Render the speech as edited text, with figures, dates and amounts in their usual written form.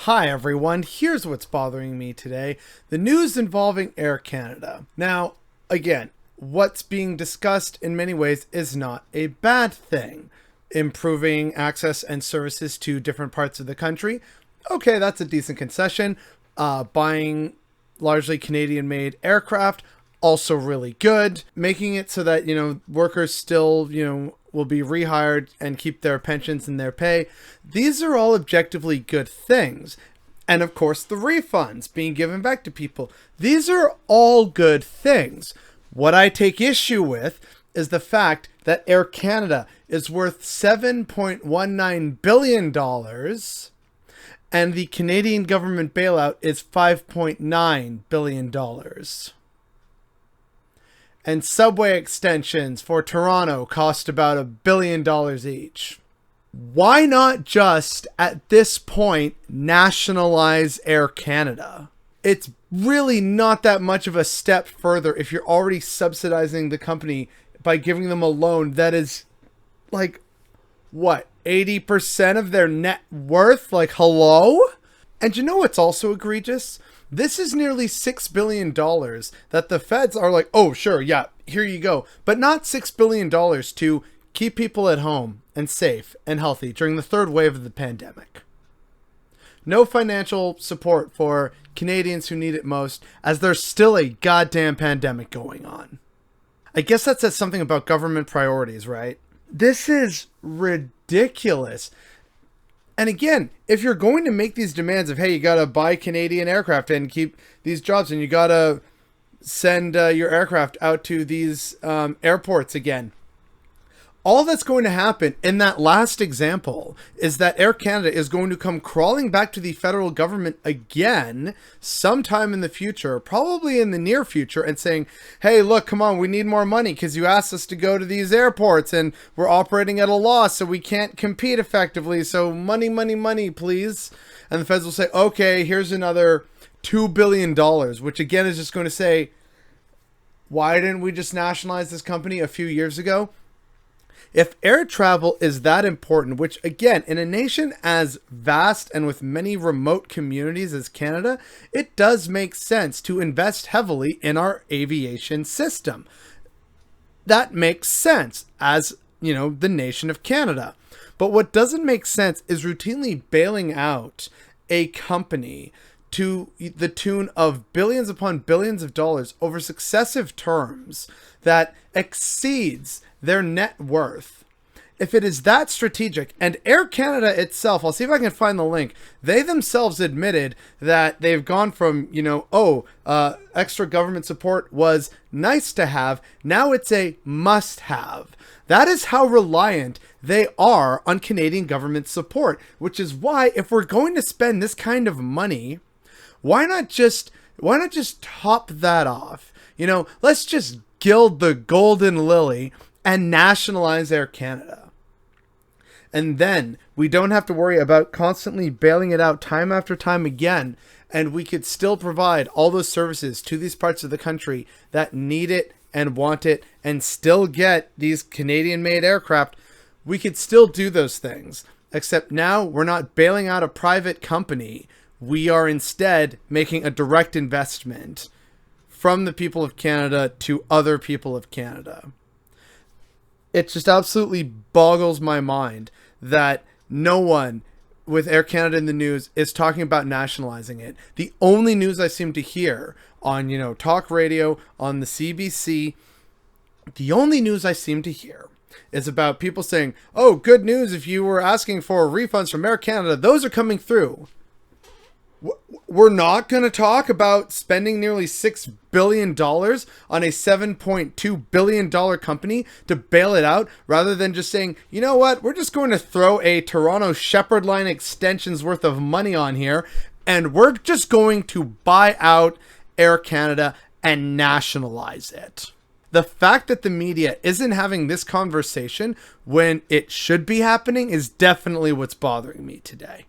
Hi everyone, here's what's bothering me today. The news involving Air Canada. Now, again, what's being discussed in many ways is not a bad thing. Improving access and services to different parts of the country. Okay, that's a decent concession. Buying largely Canadian-made aircraft, also really good. Making it so that, workers still, will be rehired and keep their pensions and their pay. These are all objectively good things. And of course, the refunds being given back to people. These are all good things. What I take issue with is the fact that Air Canada is worth $7.19 billion and the Canadian government bailout is $5.9 billion. And subway extensions for Toronto cost about $1 billion each. Why not just, at this point, nationalize Air Canada? It's really not that much of a step further if you're already subsidizing the company by giving them a loan that is, 80% of their net worth? Hello? And you know what's also egregious? This is nearly $6 billion that the feds are like, oh, sure, yeah, here you go. But not $6 billion to keep people at home and safe and healthy during the third wave of the pandemic. No financial support for Canadians who need it most, as there's still a goddamn pandemic going on. I guess that says something about government priorities, right? This is ridiculous. And again, if you're going to make these demands of, hey, you got to buy Canadian aircraft and keep these jobs, and you got to send your aircraft out to these airports again, all that's going to happen in that last example is that Air Canada is going to come crawling back to the federal government again sometime in the future, probably in the near future, and saying, hey, look, come on, we need more money because you asked us to go to these airports and we're operating at a loss, so we can't compete effectively. So money, money, money, please. And the feds will say, okay, here's another $2 billion, which again is just going to say, why didn't we just nationalize this company a few years ago? If air travel is that important, which again, in a nation as vast and with many remote communities as Canada, it does make sense to invest heavily in our aviation system. That makes sense as, the nation of Canada. But what doesn't make sense is routinely bailing out a company to the tune of billions upon billions of dollars over successive terms that exceeds their net worth. If it is that strategic, and Air Canada itself, I'll see if I can find the link, they themselves admitted that they've gone from, extra government support was nice to have, now it's a must have. That is how reliant they are on Canadian government support, which is why if we're going to spend this kind of money, why not just top that off? Let's just gild the golden lily and nationalize Air Canada. And then we don't have to worry about constantly bailing it out time after time again. And we could still provide all those services to these parts of the country that need it and want it and still get these Canadian-made aircraft. We could still do those things. Except now we're not bailing out a private company. We are instead making a direct investment from the people of Canada to other people of Canada. It just absolutely boggles my mind that no one with Air Canada in the news is talking about nationalizing it. The only news I seem to hear on, talk radio, on the CBC, the only news I seem to hear is about people saying, oh, good news, if you were asking for refunds from Air Canada, those are coming through. We're not going to talk about spending nearly $6 billion on a $7.2 billion company to bail it out, rather than just saying, you know what, we're just going to throw a Toronto Shepherd Line extension's worth of money on here, and we're just going to buy out Air Canada and nationalize it. The fact that the media isn't having this conversation when it should be happening is definitely what's bothering me today.